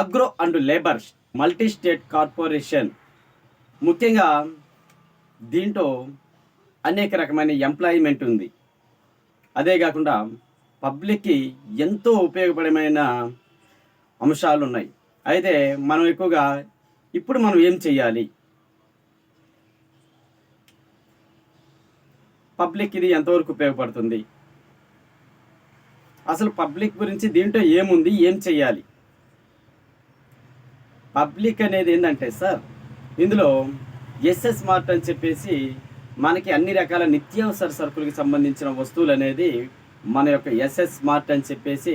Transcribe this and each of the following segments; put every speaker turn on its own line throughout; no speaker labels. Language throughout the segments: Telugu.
Agro and labour multi state corporation ముఖ్యంగా దీంట్లో అనేక రకమైన ఎంప్లాయ్మెంట్ ఉంది. అదే కాకుండా పబ్లిక్కి ఎంతో ఉపయోగపడమైన అంశాలు ఉన్నాయి. అయితే మనం ఎక్కువగా ఇప్పుడు మనం ఏం చేయాలి, పబ్లిక్ ఇది ఎంతవరకు ఉపయోగపడుతుంది, అసలు పబ్లిక్ గురించి దీంట్లో ఏముంది, ఏం చేయాలి. పబ్లిక్ అనేది ఏంటంటే సార్, ఇందులో ఎస్ఎస్ మార్ట్ అని చెప్పేసి మనకి అన్ని రకాల నిత్యావసర సరుకులకి సంబంధించిన వస్తువులు అనేది మన యొక్క ఎస్ఎస్ మార్ట్ అని చెప్పేసి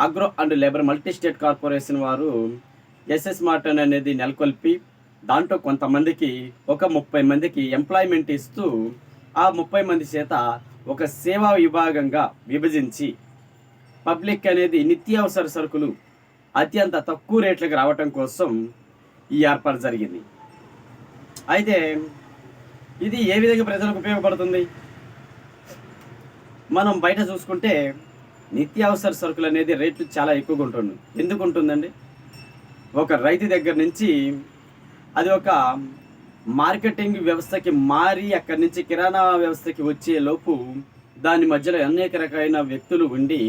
agro and labour multi state corporation వారు ఎస్ఎస్ మార్ట్ అనేది నెలకొల్పి దాంట్లో కొంతమందికి ఒక 30 మందికి ఎంప్లాయ్మెంట్ ఇస్తూ ఆ 30 మంది చేత ఒక సేవా విభాగంగా విభజించి పబ్లిక్ అనేది నిత్యావసర సరుకులు అత్యంత తక్కువ రేట్లకు రావటం కోసం ఈ ఏర్పాటు జరిగింది. అయితే ఇది ఏ విధంగా ప్రజలకు ఉపయోగపడుతుంది, మనం బయట చూసుకుంటే నిత్యావసర సరుకులు అనేది రేట్లు చాలా ఎక్కువగా ఉంటుంది. ఎందుకు ఉంటుందండి, ఒక రైతు దగ్గర నుంచి అది ఒక మార్కెటింగ్ వ్యవస్థకి మారి అక్కడి నుంచి కిరాణా వ్యవస్థకి వచ్చే లోపు దాని మధ్యలో అనేక రకమైన వ్యక్తులు ఉండి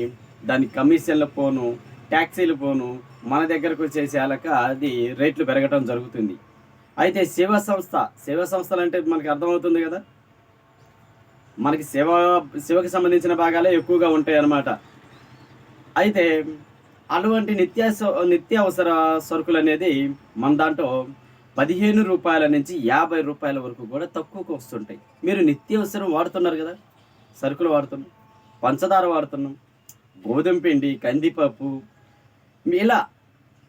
దాని కమిషన్లు పోను, ట్యాక్సీలు పోను మన దగ్గరకు వచ్చేసేలాక అది రేట్లు పెరగటం జరుగుతుంది. అయితే సేవా సంస్థలు అంటే మనకి అర్థమవుతుంది కదా, మనకి సేవకి సంబంధించిన భాగాలే ఎక్కువగా ఉంటాయి అన్నమాట. అయితే అటువంటి నిత్యావసర సరుకులు అనేది మన దాంట్లో 15 రూపాయల నుంచి 50 రూపాయల వరకు కూడా తక్కువకు వస్తుంటాయి. మీరు నిత్యావసరం వాడుతున్నారు కదా, సరుకులు వాడుతున్నాం, పంచదార వాడుతున్నాం, గోధుమ పిండి, కందిపప్పు, ఇలా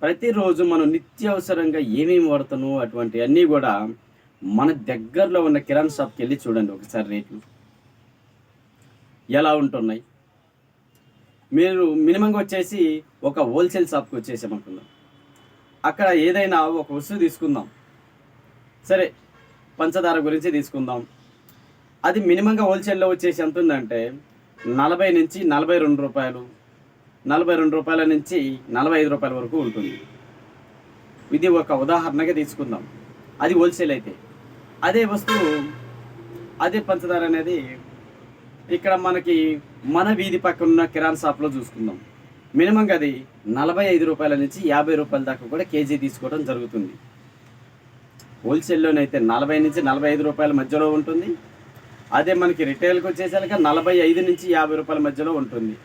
ప్రతిరోజు మనం నిత్యావసరంగా ఏమేమి వాడుతున్నామో అటువంటి అన్నీ కూడా మన దగ్గరలో ఉన్న కిరాణా షాప్కి వెళ్ళి చూడండి ఒకసారి రేట్లు ఎలా ఉంటున్నాయి. మీరు మినిమంగా వచ్చేసి ఒక హోల్సేల్ షాప్కి వచ్చేసామనుకుందాం, అక్కడ ఏదైనా ఒక వస్తువు తీసుకుందాం, సరే పంచదార గురించి తీసుకుందాం, అది మినిమంగా హోల్సేల్లో వచ్చేసి ఎంత ఉందంటే 40 నుంచి 42 రూపాయలు, 42 రూపాయల నుంచి 45 రూపాయల వరకు ఉంటుంది. ఇది ఒక ఉదాహరణగా తీసుకుందాం, అది హోల్సేల్ అయితే. అదే వస్తువు, అదే పంచదార అనేది ఇక్కడ మనకి మన వీధి పక్కన ఉన్న కిరాణా షాప్లో చూసుకుందాం, మినిమంగా అది 45 రూపాయల నుంచి 50 రూపాయల దాకా కూడా కేజీ తీసుకోవడం జరుగుతుంది. హోల్సేల్లోనైతే 40 నుంచి 45 రూపాయల మధ్యలో ఉంటుంది. అదే మనకి రిటైల్కి వచ్చేసరికి 45 నుంచి 50 రూపాయల మధ్యలో ఉంటుంది.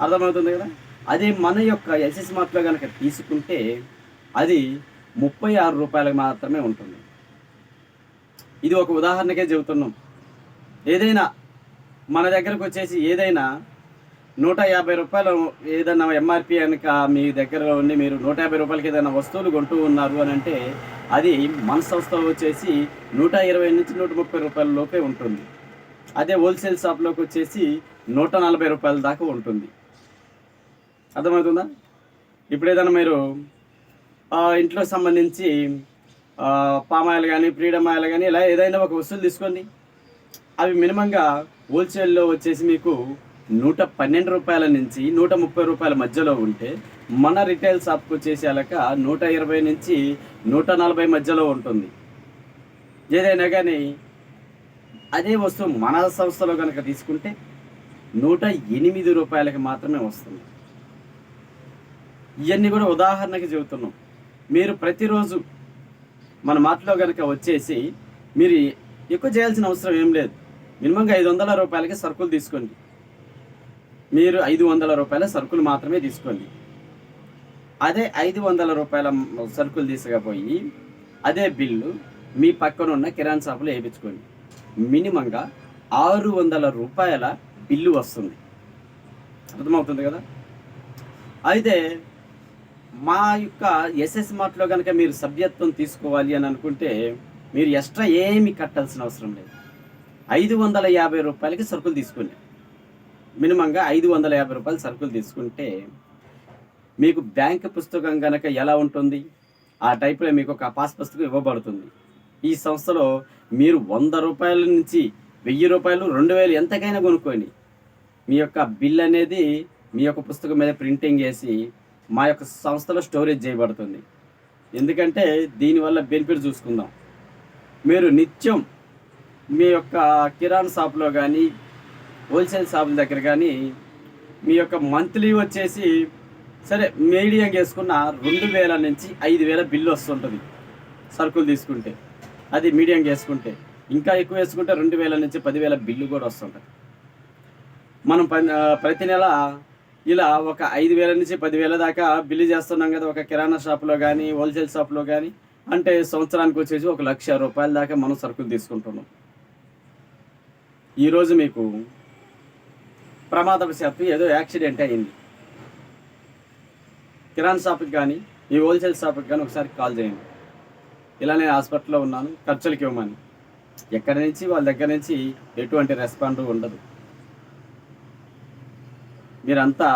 అర్థమవుతుంది కదా. అదే మన యొక్క ఎస్ఎస్ మార్ట్లో కనుక తీసుకుంటే అది 36 రూపాయలకు మాత్రమే ఉంటుంది. ఇది ఒక ఉదాహరణకే చెబుతున్నాం. ఏదైనా మన దగ్గరకు వచ్చేసి ఏదైనా 150 రూపాయలు ఏదైనా ఎంఆర్పి కనుక మీ దగ్గరలో ఉండి మీరు 150 రూపాయలకి ఏదైనా వస్తువులు కొంటూ ఉన్నారు అని అంటే అది మన సంస్థలో వచ్చేసి 120 నుంచి 130 రూపాయల లోపే ఉంటుంది. అదే హోల్సేల్ షాప్లోకి వచ్చేసి 140 రూపాయల దాకా ఉంటుంది. అర్థమవుతుందా. ఇప్పుడు ఏదైనా మీరు ఇంట్లో సంబంధించి పామాయిల్ కానీ, ఫ్రీడమ్ ఆయిల్ కానీ, ఇలా ఏదైనా ఒక వస్తువులు తీసుకోండి, అవి మినిమంగా హోల్సేల్లో వచ్చేసి మీకు 112 రూపాయల నుంచి 130 రూపాయల మధ్యలో ఉంటే మన రిటైల్ షాప్కి వచ్చేసేలాక 120 నుంచి 140 మధ్యలో ఉంటుంది. ఏదైనా కానీ అదే వస్తువు మన సంస్థలో కనుక తీసుకుంటే 108 రూపాయలకి మాత్రమే వస్తుంది. ఇవన్నీ కూడా ఉదాహరణకి చెబుతున్నాం. మీరు ప్రతిరోజు మన మార్ట్లో కనుక వచ్చేసి మీరు ఎక్కువ చేయాల్సిన అవసరం ఏం లేదు. మినిమంగా 500 రూపాయలకి సరుకులు తీసుకోండి. మీరు 500 రూపాయల సరుకులు మాత్రమే తీసుకోండి. అదే 500 రూపాయల సరుకులు తీసుకపోయి అదే బిల్లు మీ పక్కన ఉన్న కిరాణా షాపులో వేయించుకోండి. మినిమంగా 600 రూపాయల బిల్లు వస్తుంది. అర్థమవుతుంది కదా. అయితే మా యొక్క ఎస్ఎస్ మార్ట్లో కనుక మీరు సభ్యత్వం తీసుకోవాలి అని అనుకుంటే మీరు ఎక్స్ట్రా ఏమీ కట్టాల్సిన అవసరం లేదు. 550 రూపాయలకి సరుకులు తీసుకోండి. మినిమంగా 550 రూపాయల సరుకులు తీసుకుంటే మీకు బ్యాంక్ పుస్తకం కనుక ఎలా ఉంటుంది ఆ టైప్లో మీకు ఒక పాస్ పుస్తకం ఇవ్వబడుతుంది. ఈ సంస్థలో మీరు 100 రూపాయల నుంచి 1000 రూపాయలు, 2000 ఎంతకైనా కొనుక్కోండి. మీ యొక్క బిల్ అనేది మీ యొక్క పుస్తకం మీద ప్రింటింగ్ చేసి మా యొక్క సంస్థలో స్టోరేజ్ చేయబడుతుంది. ఎందుకంటే దీనివల్ల బెనిఫిట్ చూసుకుందాం. మీరు నిత్యం మీ యొక్క కిరాణా షాప్లో కానీ, హోల్సేల్ షాపుల దగ్గర కానీ మీ యొక్క మంత్లీ వచ్చేసి సరే మీడియంగా వేసుకున్న 2000 నుంచి 5000 బిల్లు వస్తుంటుంది సరుకులు తీసుకుంటే. అది మీడియంగా వేసుకుంటే. ఇంకా ఎక్కువ వేసుకుంటే 2000 నుంచి 10,000 బిల్లు కూడా వస్తుంటుంది. మనం ప్రతి నెల ఇలా ఒక 5,000 నుంచి 10,000 దాకా బిల్లు చేస్తున్నాం కదా ఒక కిరాణా షాప్లో కానీ, హోల్సేల్ షాప్లో కానీ. అంటే సంవత్సరానికి వచ్చేసి ఒక 1,00,000 రూపాయల దాకా మనం సరుకులు తీసుకుంటున్నాం. ఈరోజు మీకు ప్రమాదవశాత్తు ఏదో యాక్సిడెంట్ అయింది, కిరాణా షాప్కి కానీ ఈ హోల్సేల్ షాప్కి కానీ ఒకసారి కాల్ చేయండి. ఇలా నేను హాస్పిటల్లో ఉన్నాను, ఖర్చులకి ఇవ్వమని. ఎక్కడి నుంచి వాళ్ళ దగ్గర నుంచి ఎటువంటి రెస్పాండ్ ఉండదు. మీరంతా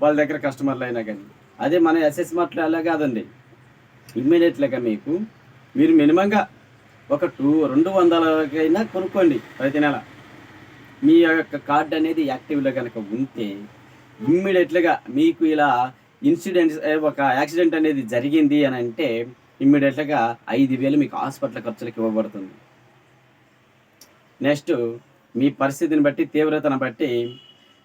వాళ్ళ దగ్గర కస్టమర్లు అయినా కానీ. అదే మన ఎస్ఎస్ మార్ట్లో అలా కాదండి. ఇమ్మీడియట్గా మీరు మినిమంగా ఒక 200కైనా కొనుక్కోండి ప్రతి నెల. మీ యొక్క కార్డు అనేది యాక్టివ్లో కనుక ఉంటే ఇమ్మీడియట్గా మీకు ఇలా ఒక యాక్సిడెంట్ అనేది జరిగింది అని అంటే ఇమ్మీడియట్గా 5,000 మీకు హాస్పిటల్ ఖర్చులకు ఇవ్వబడుతుంది. నెక్స్ట్ మీ పరిస్థితిని బట్టి, తీవ్రతను బట్టి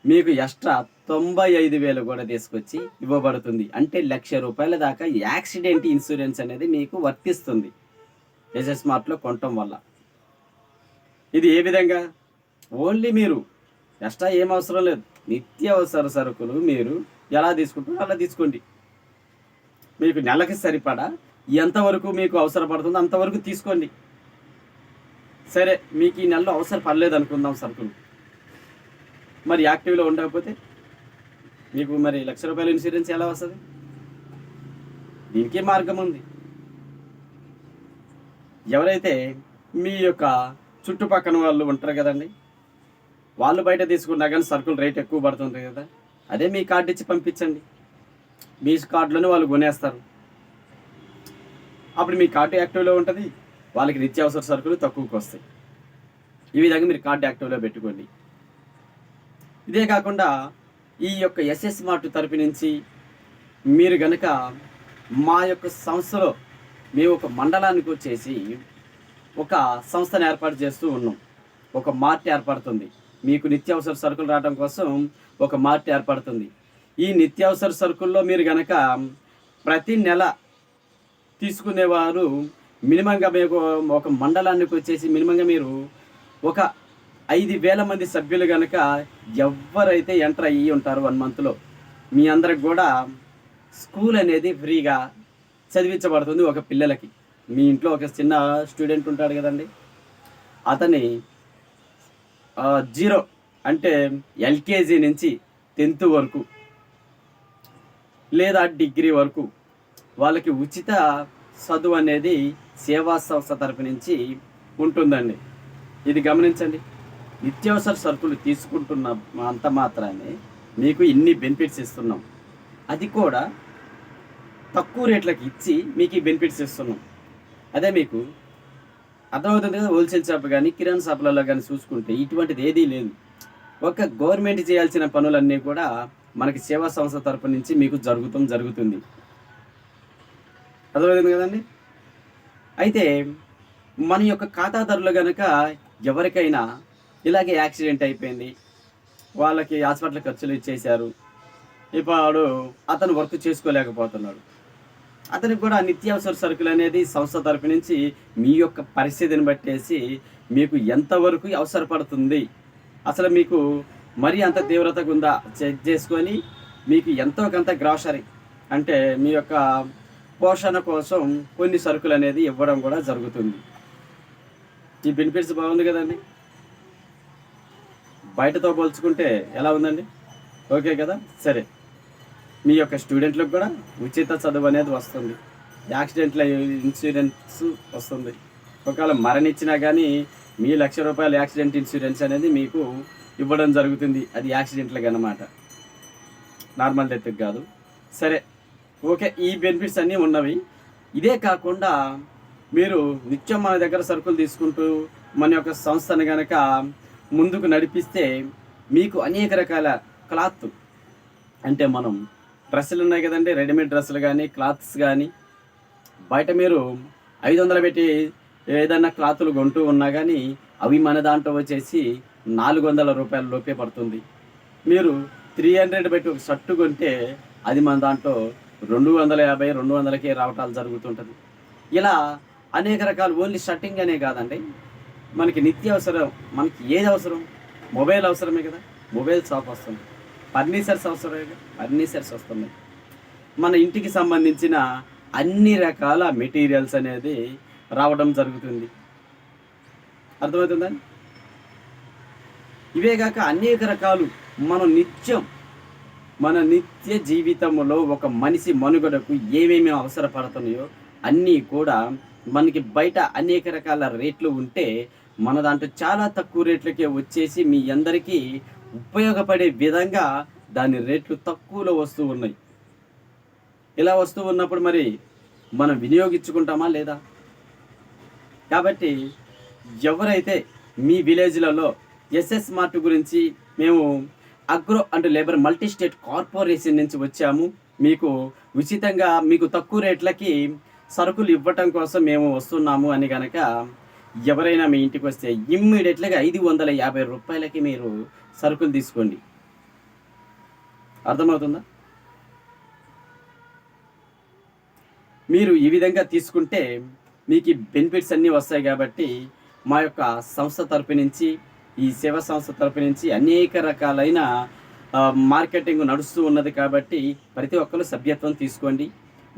మీకు ఎక్స్ట్రా 95,000 కూడా తీసుకొచ్చి ఇవ్వబడుతుంది. అంటే 1,00,000 రూపాయల దాకా యాక్సిడెంట్ ఇన్సూరెన్స్ అనేది మీకు వర్తిస్తుంది ఎస్ఎస్ మార్ట్లో కొనటం వల్ల. ఇది ఏ విధంగా? ఓన్లీ మీరు ఎక్స్ట్రా ఏం అవసరం లేదు. నిత్యావసర సరుకులు మీరు ఎలా తీసుకుంటారో అలా తీసుకోండి. మీకు నెలకి సరిపడా ఎంతవరకు మీకు అవసరపడుతుందో అంతవరకు తీసుకోండి. సరే మీకు ఈ నెలలో అవసరం పడలేదు అనుకుందాం సరుకులు, మరి యాక్టివ్లో ఉండకపోతే మీకు మరి 1,00,000 రూపాయల ఇన్సూరెన్స్ ఎలా వస్తుంది? దీనికి మార్గం ఉంది. ఎవరైతే మీ యొక్క చుట్టుపక్కల వాళ్ళు ఉంటారు కదండి, వాళ్ళు బయట తీసుకున్నా కానీ సరుకులు రేట్ ఎక్కువ పడుతుంది కదా, అదే మీ కార్డు ఇచ్చి పంపించండి. మీ కార్డులోనే వాళ్ళు కొనేస్తారు. అప్పుడు మీ కార్డు యాక్టివ్లో ఉంటుంది, వాళ్ళకి నిత్యావసర సరుకులు తక్కువకి వస్తాయి. ఈ విధంగా మీరు కార్డు యాక్టివ్లో పెట్టుకోండి. ఇదే కాకుండా ఈ యొక్క ఎస్ఎస్ మార్ట్ తరపు నుంచి మీరు గనక మా యొక్క సంస్థలో మేము ఒక మండలానికి వచ్చేసి ఒక సంస్థను ఏర్పాటు చేస్తూ ఉన్నాం. ఒక మార్ట్ ఏర్పడుతుంది. మీకు నిత్యావసర సరుకులు రావడం కోసం ఒక మార్ట్ ఏర్పడుతుంది. ఈ నిత్యావసర సరుకుల్లో మీరు గనక ప్రతి నెల తీసుకునేవారు మినిమంగా మీకు ఒక మండలానికి వచ్చేసి మినిమంగా మీరు ఒక 5,000 మంది సభ్యులు కనుక ఎవరైతే ఎంటర్ అయ్యి ఉంటారో 1 మంత్లో మీ అందరికి కూడా స్కూల్ అనేది ఫ్రీగా చదివించబడుతుంది. ఒక పిల్లలకి మీ ఇంట్లో ఒక చిన్న స్టూడెంట్ ఉంటాడు కదండి, అతని 0 అంటే ఎల్కేజీ నుంచి 10th వరకు లేదా డిగ్రీ వరకు వాళ్ళకి ఉచిత చదువు అనేది సేవా సంస్థ తరపు నుంచి ఉంటుందండి. ఇది గమనించండి. నిత్యావసర సరుకులు తీసుకుంటున్న అంత మాత్రాన్ని మీకు ఇన్ని బెనిఫిట్స్ ఇస్తున్నాం. అది కూడా తక్కువ రేట్లకు ఇచ్చి మీకు ఈ బెనిఫిట్స్ ఇస్తున్నాం. అదే మీకు అర్థమవుతుంది కదా. హోల్సేల్ షాప్ కానీ కిరాణా షాపులలో కానీ చూసుకుంటే ఇటువంటిది ఏదీ లేదు. ఒక గవర్నమెంట్ చేయాల్సిన పనులన్నీ కూడా మనకి సేవా సంస్థ తరపు నుంచి మీకు జరుగుతుంది. అర్థమవుతుంది కదండి. అయితే మన యొక్క ఖాతాదారులు కనుక ఎవరికైనా ఇలాగే యాక్సిడెంట్ అయిపోయింది, వాళ్ళకి హాస్పిటల్ ఖర్చులు ఇచ్చేశారు, ఇప్పుడు అతను వర్క్ చేసుకోలేకపోతున్నాడు, అతనికి కూడా నిత్యావసర సరుకులు అనేది సంస్థ తరపు నుంచి మీ యొక్క పరిస్థితిని బట్టేసి మీకు ఎంతవరకు అవసరపడుతుంది, అసలు మీకు మరీ అంత తీవ్రతగా ఉందా చెక్ చేసుకొని మీకు ఎంతో కొంత గ్రాసరీ అంటే మీ యొక్క పోషణ కోసం కొన్ని సరుకులు అనేది ఇవ్వడం కూడా జరుగుతుంది. ఈ బెనిఫిట్స్ బాగుంది కదండి. బయటతో పోల్చుకుంటే ఎలా ఉందండి? ఓకే కదా. సరే, మీ యొక్క స్టూడెంట్లకు కూడా ఉచిత చదువు అనేది వస్తుంది. యాక్సిడెంట్ల ఇన్సూరెన్స్ వస్తుంది. ఒకవేళ మరణించినా కానీ మీ 1,00,000 రూపాయల యాక్సిడెంట్ ఇన్సూరెన్స్ అనేది మీకు ఇవ్వడం జరుగుతుంది. అది యాక్సిడెంట్లకు అన్నమాట, నార్మల్ డెత్కి కాదు. సరే, ఓకే, ఈ బెనిఫిట్స్ అన్నీ ఉన్నవి. ఇదే కాకుండా మీరు నిత్యం మన దగ్గర సరుకులు తీసుకుంటూ మన యొక్క సంస్థను కనుక ముందుకు నడిపిస్తే మీకు అనేక రకాల క్లాత్ అంటే మనం డ్రెస్సులు ఉన్నాయి కదండి, రెడీమేడ్ డ్రెస్సులు కానీ, క్లాత్స్ కానీ, బయట మీరు 500 పెట్టి ఏదైనా క్లాతులు కొంటూ ఉన్నా కానీ అవి మన దాంట్లో వచ్చేసి 400 రూపాయల లోపే పడుతుంది. మీరు 300 పెట్టి ఒక షర్టు కొంటే అది మన దాంట్లో 250, 200కే రావటాలు జరుగుతుంటుంది. ఇలా అనేక రకాలు ఓన్లీ షర్టింగ్ అనే కాదండి, మనకి నిత్యావసరం, మనకి ఏది అవసరం, మొబైల్ అవసరమే కదా, మొబైల్ షాప్ వస్తుంది. ఫర్నిచర్స్ అవసరమే కదా, ఫర్నిచర్స్ వస్తున్నాయి. మన ఇంటికి సంబంధించిన అన్ని రకాల మెటీరియల్స్ అనేది రావడం జరుగుతుంది. అర్థమవుతుందండి? ఇవే కాక అనేక రకాలు మన నిత్య జీవితంలో ఒక మనిషి మనుగడకు ఏమేమి అవసరపడుతున్నాయో అన్నీ కూడా మనకి బయట అనేక రకాల రేట్లు ఉంటే మన దాంట్లో చాలా తక్కువ రేట్లకే వచ్చేసి మీ అందరికీ ఉపయోగపడే విధంగా దాని రేట్లు తక్కువలో వస్తూ ఉన్నాయి. ఇలా వస్తూ ఉన్నప్పుడు మరి మనం వినియోగించుకుంటామా లేదా? కాబట్టి ఎవరైతే మీ విలేజ్లలో ఎస్ఎస్ మార్ట్ గురించి మేము agro and labour multi state corporation నుంచి వచ్చాము, మీకు ఉచితంగా మీకు తక్కువ రేట్లకి సరుకులు ఇవ్వటం కోసం మేము వస్తున్నాము అని కనుక ఎవరైనా మీ ఇంటికి వస్తే ఇమ్మీడియట్గా 550 రూపాయలకి మీరు సరుకులు తీసుకోండి. అర్థమవుతుందా? మీరు ఈ విధంగా తీసుకుంటే మీకు బెనిఫిట్స్ అన్నీ వస్తాయి. కాబట్టి మా యొక్క సంస్థ తరపు నుంచి, ఈ సేవా సంస్థ తరపు నుంచి అనేక రకాలైన మార్కెటింగ్ నడుస్తూ ఉన్నది. కాబట్టి ప్రతి ఒక్కరు సభ్యత్వం తీసుకోండి.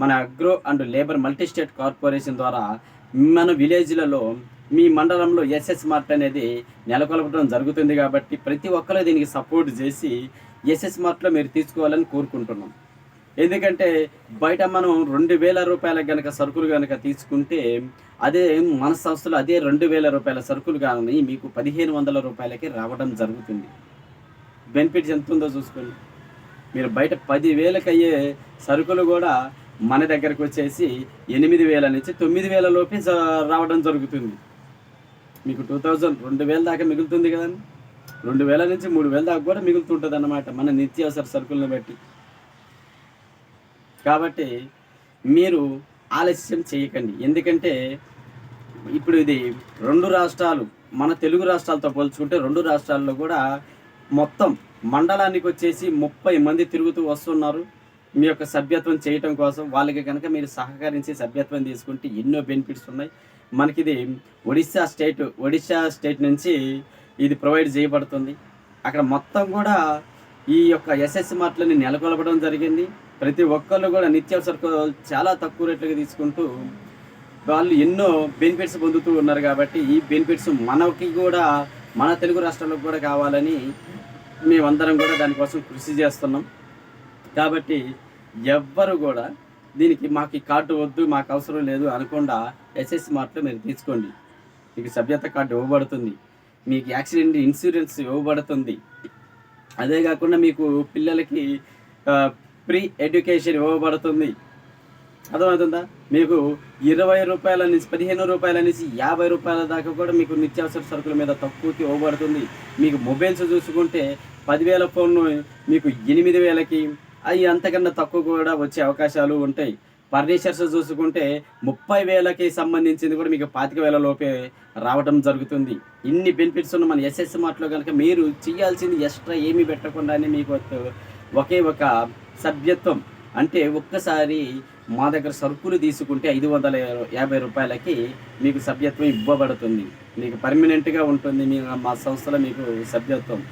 మన agro and labour multi state corporation ద్వారా మన విలేజ్లలో, మీ మండలంలో ఎస్ఎస్ మార్ట్ అనేది నెలకొల్పడం జరుగుతుంది. కాబట్టి ప్రతి ఒక్కరు దీనికి సపోర్ట్ చేసి ఎస్ఎస్ మార్ట్లో మీరు తీసుకోవాలని కోరుకుంటున్నాం. ఎందుకంటే బయట మనం 2000 రూపాయలకు కనుక సరుకులు కనుక తీసుకుంటే అదే మన సంస్థలో అదే 2000 రూపాయల సరుకులు కానీ మీకు 1500 రూపాయలకి రావడం జరుగుతుంది. బెనిఫిట్స్ ఎంత ఉందో చూసుకోండి. మీరు బయట 10,000కి అయ్యే సరుకులు కూడా మన దగ్గరకు వచ్చేసి 8,000 నుంచి 9,000 లోపే రావడం జరుగుతుంది. మీకు 2000 దాకా మిగులుతుంది కదండి. 2,000 నుంచి 3,000 దాకా కూడా మిగులుతుంటుంది అన్నమాట మన నిత్యావసర సరుకులను బట్టి. కాబట్టి మీరు ఆలస్యం చేయకండి. ఎందుకంటే ఇప్పుడు ఇది 2 రాష్ట్రాలు, మన తెలుగు రాష్ట్రాలతో పోల్చుకుంటే 2 రాష్ట్రాల్లో కూడా మొత్తం మండలానికి వచ్చేసి 30 మంది తిరుగుతూ వస్తున్నారు మీ యొక్క సభ్యత్వం చేయటం కోసం. వాళ్ళకి కనుక మీరు సహకరించి సభ్యత్వం తీసుకుంటే ఎన్నో బెనిఫిట్స్ ఉన్నాయి. మనకిది ఒడిశా స్టేట్ నుంచి ఇది ప్రొవైడ్ చేయబడుతుంది. అక్కడ మొత్తం కూడా ఈ యొక్క ఎస్ఎస్ మార్ట్లని నెలకొల్పడం జరిగింది. ప్రతి ఒక్కళ్ళు కూడా నిత్యావసర చాలా తక్కువ రేట్లుగా తీసుకుంటూ వాళ్ళు ఎన్నో బెనిఫిట్స్ పొందుతూ ఉన్నారు. కాబట్టి ఈ బెనిఫిట్స్ మనకి కూడా, మన తెలుగు రాష్ట్రాలకు కూడా కావాలని మేమందరం కూడా దానికోసం కృషి చేస్తున్నాం. కాబట్టి ఎవ్వరు కూడా దీనికి మాకు ఈ కార్డు వద్దు, మాకు అవసరం లేదు అనకుండా ఎస్ఎస్ మార్ట్లో మీరు తీసుకోండి. మీకు సభ్యత కార్డు ఇవ్వబడుతుంది, మీకు యాక్సిడెంట్ ఇన్సూరెన్స్ ఇవ్వబడుతుంది. అదే కాకుండా మీకు పిల్లలకి ఫ్రీ ఎడ్యుకేషన్ ఇవ్వబడుతుంది. అర్థమవుతుందా? మీకు 20 రూపాయల నుంచి 15 రూపాయల నుంచి 50 రూపాయల దాకా కూడా మీకు నిత్యావసర సరుకుల మీద తక్కువకి ఇవ్వబడుతుంది. మీకు మొబైల్స్ చూసుకుంటే 10,000 ఫోన్ మీకు 8,000కి, అవి అంతకన్నా తక్కువ కూడా వచ్చే అవకాశాలు ఉంటాయి. ఫర్నిచర్స్ చూసుకుంటే 30,000కి సంబంధించింది కూడా మీకు 25,000 లోపే రావడం జరుగుతుంది. ఇన్ని బెనిఫిట్స్ ఉన్న మన ఎస్ఎస్ మార్ట్లో కనుక మీరు చేయాల్సింది ఎక్స్ట్రా ఏమీ పెట్టకుండానే మీకు ఒకే ఒక సభ్యత్వం, అంటే ఒక్కసారి మా దగ్గర సరుకులు తీసుకుంటే 550 రూపాయలకి మీకు సభ్యత్వం ఇవ్వబడుతుంది. మీకు పర్మనెంట్గా ఉంటుంది మా సంస్థలో మీకు సభ్యత్వం.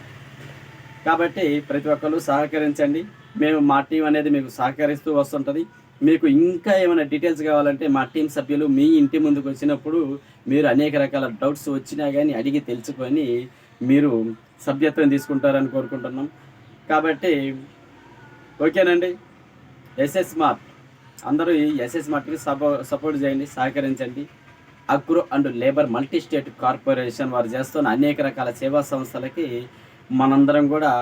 కాబట్టి ప్రతి ఒక్కరు సహకరించండి. మా టీం అనేది మీకు సహకరిస్తూ వస్తుంటుంది. మీకు ఇంకా ఏమైనా డీటెయిల్స్ కావాలంటే మా టీం సభ్యులు మీ ఇంటి ముందుకు వచ్చినప్పుడు మీరు అనేక రకాల డౌట్స్ వచ్చినా కానీ అడిగి తెలుసుకొని మీరు సభ్యత్వం తీసుకుంటారని కోరుకుంటున్నాం. కాబట్టి ఓకేనండి. ఎస్ఎస్ మార్ట్ అందరూ ఈ ఎస్ఎస్ మార్ట్కి సపోర్ట్ చేయండి, సహకరించండి. Agro and labour multi state corporation వారు చేస్తున్న అనేక రకాల సేవా సంస్థలకి మనందరం కూడా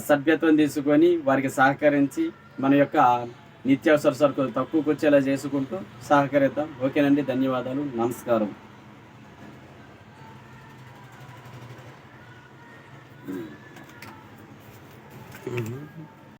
సభ్యత్వం తీసుకొని వారికి సహకరించి మన యొక్క నిత్యావసర సరుకులు తక్కువకు వచ్చేలా చేసుకుంటూ సహకరిద్దాం. ఓకేనండి. ధన్యవాదాలు. నమస్కారం.